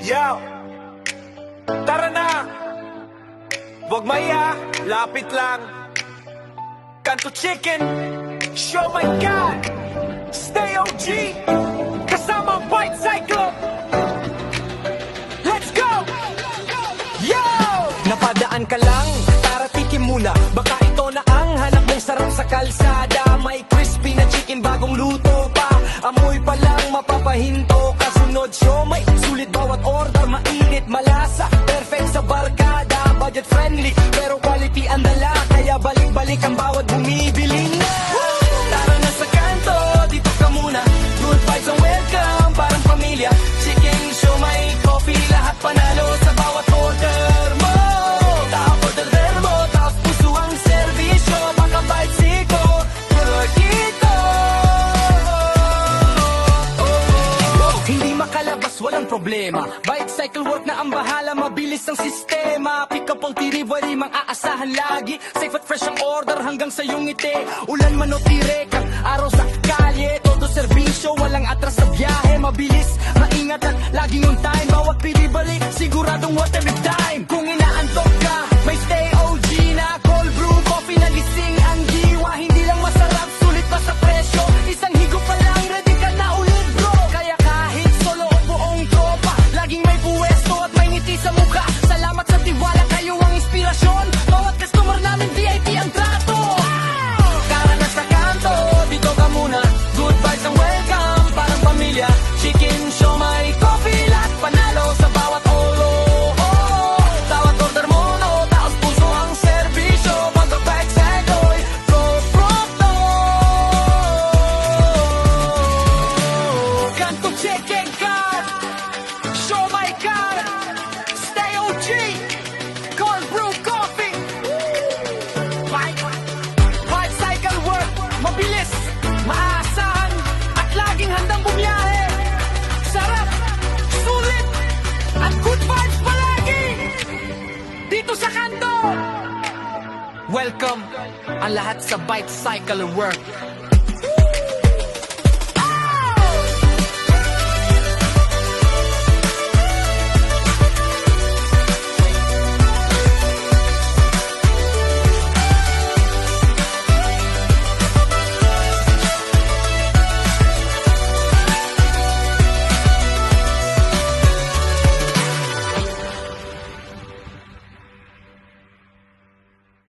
Yo! Tara na! Wag maya, lapit lang. Kanto Chicken, show my God! Stay OG, kasama Bite Cycle. Let's go! Yo! Napadaan ka lang, tara tikim muna. Baka ito na ang hanap mong sarap sa kalsada. May crispy na chicken bagong luto pa. Amoy pa lang mapapahinto. Kasunod show may sulit bawat order. Mainit, malasa, perfect sa barkada. Budget friendly, pero quality ang dala. Kaya balik-balik ang bawat bumibili na. Tara na sa kanto, dito ka muna. Good vibes and welcome, parang pamilya. Chicken, show may coffee, lahat panalo sa bawat order mo. Tapos order mo, tapos puso ang servisyo. Baka bite siko, dito. Hindi makalabas, walang problema. Bite cycle work na ang bahala, mabilis ang sistema. Pick up ang delivery, mang aasahan lagi. Safe at fresh ang order hanggang sa iyong ngiti. Ulan man o tirek, ang araw sa kalye. Todo serbisyo, walang atras sa biyahe. Mabilis, maingat at laging on time. Bawat pinibalik, siguradong worth every time. Kung inaantok ka, may stay OG na cold brew coffee na gising ang diwa. Hindi lang masarap, sulit pa sa presyo. Isang higop pa lang, ready ka na ulit bro. Kaya kahit solo o buong tropa, laging may puwesto at may ngiti sa mukha. Salamat sa tiwala, kayo ang inspirasyon. Bawat customer namin VIP ang trato. Tara na sa kanto, dito ka muna. Good vibes and welcome, parang pamilya. Chicken, show may coffee, lahat panalo sa bawat olo. Tawat order mo, no, taos puso ang servisyo. Mag-bite segoy, go pronto. Kanto Chicken Car, show my car, stay OG, cold brew coffee. Bite cycle work, mabilis, maaasahan, at laging handang bumiyahe. Sarap, sulit, at good vibes palagi. Dito sa kanto. Welcome ang lahat sa Bite Cycle Work.